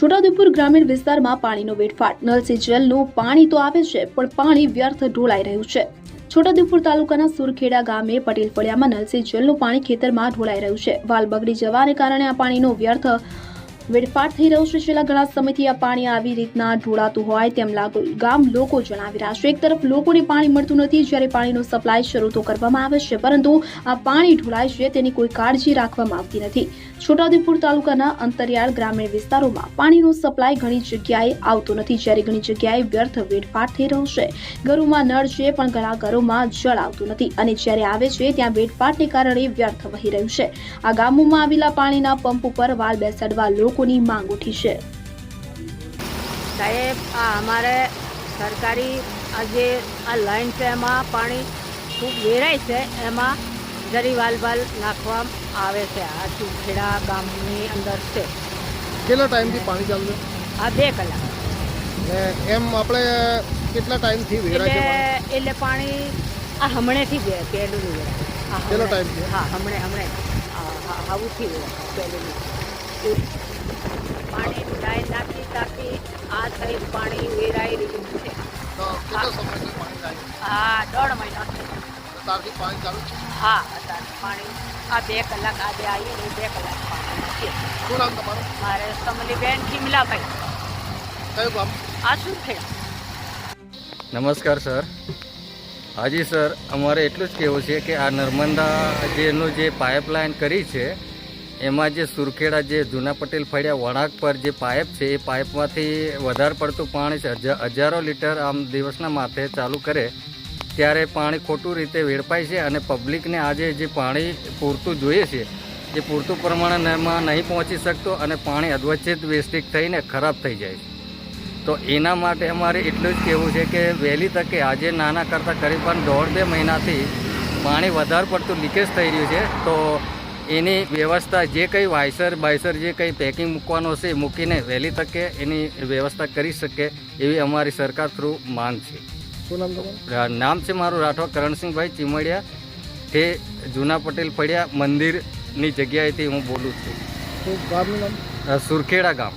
છોટાઉદેપુર ગ્રામીણ વિસ્તારમાં પાણીનો વેડફાટ। નળ સે જલનું પાણી તો આવે છે પણ પાણી વ્યર્થ ઢોળાઈ રહ્યું છે। છોટાઉદેપુર તાલુકાના સુરખેડા ગામે પટેલ ફળિયામાં નળ સે જલનું પાણી ખેતરમાં ઢોળાઈ રહ્યું છે। વાલ બગડી જવાને કારણે આ પાણીનો વ્યર્થ વેડફાટ થઈ રહ્યો છે। છેલ્લા ઘણા સમયથી આ પાણી આવી રીતના ઢોળાતું હોય તેમ ગામ લોકો જણાવી રહ્યા છે। એક તરફ લોકોને પાણી મળતું નથી, જ્યારે પાણીનો સપ્લાય શરૂ તો કરવામાં આવે છે, પરંતુ આ પાણી ઢોળાય છે તેની કોઈ કાળજી રાખવામાં આવતી નથી। છોટાઉદેપુર તાલુકાના અંતરિયાળ ગ્રામીણ વિસ્તારોમાં પાણીનો સપ્લાય ઘણી જગ્યાએ આવતો નથી, જ્યારે ઘણી જગ્યાએ વ્યર્થ વેડફાટ થઈ રહ્યો છે। ઘરોમાં નળ છે પણ ઘણા ઘરોમાં જળ આવતું નથી, અને જ્યારે આવે છે ત્યાં વેડફાટને કારણે વ્યર્થ વહી રહ્યું છે। આ ગામોમાં આવેલા પાણીના પંપ ઉપર વાલ બેસાડવા લોકોની માંગ ઉઠી છે। સાહેબ, આ અમારે સરકારી આજે આ લાઈન છે એમાં પાણી ખૂબ વેરાય છે, એમાં જરી વાલ નાખવામાં આવે છે। આ સુખેડા ગામની અંદર છે। કેટલા ટાઈમથી પાણી ચાલુ છે? આ 2 કલાક ને એમ આપણે કેટલા ટાઈમથી વેરાય છે પાણી? એટલે પાણી આ હમણેથી પહેલું વેરાય। કેટલો ટાઈમ છે? હા, હમણે આવુંથી વેરાય પહેલું પાણી ડાય નાખી આ થઈ પાણી વેરાઈ રહ્યું છે। તો કેટલો સમયથી પાણી જાય? હા, 1.5 મહિનો છે। તારથી પાણી ચાલુ છે? હા, અત્યારે પાણી આ 2 કલાક આજે આવી ને 2 કલાક પાણી છે। શું નામ તમારું? મારે કમલીબેન કિમલાભાઈ। કયું ગામ? આ શું છે? નમસ્કાર સર। હાજી સર, અમારે એટલું જ કહેવું છે કે આ નર્મદા જેનું જે પાઇપલાઇન કરી છે એમાં જે સુરખેડા જે જૂના પટેલ ફળિયા વળાંક પર જે પાઇપ છે એ પાઇપમાંથી વધારે પડતું પાણી છે, હજારો લીટર આમ દિવસના માથે ચાલુ કરે ત્યારે પાણી ખોટું રીતે વેડફાય છે, અને પબ્લિકને આજે જે પાણી પૂરતું જોઈએ છે એ પૂરતું પ્રમાણમાં નહીં પહોંચી શકતું, અને પાણી અધવચ્ચે જ વેસ્ટિંગ થઈને ખરાબ થઈ જાય છે। તો એના માટે અમારે એટલું જ કહેવું છે કે વહેલી તકે આજે નાના કરતાં કરીબ 1.5-2 મહિનાથી પાણી વધારે પડતું લીકેજ થઈ રહ્યું છે, તો એની વ્યવસ્થા જે કંઈ વાયસર જે કંઈ પેકિંગ મૂકવાનો છે મૂકીને વહેલી તકે એની વ્યવસ્થા કરી શકે એવી અમારી સરકાર થ્રુ માંગ છે। શું નામ તમારું? નામ છે મારું રાઠવા કરણસિંહભાઈ ચીમડિયા, તે જૂના પટેલ ફળિયા મંદિરની જગ્યાએથી હું બોલું છું। શું ગામનું નામ? સુરખેડા ગામ।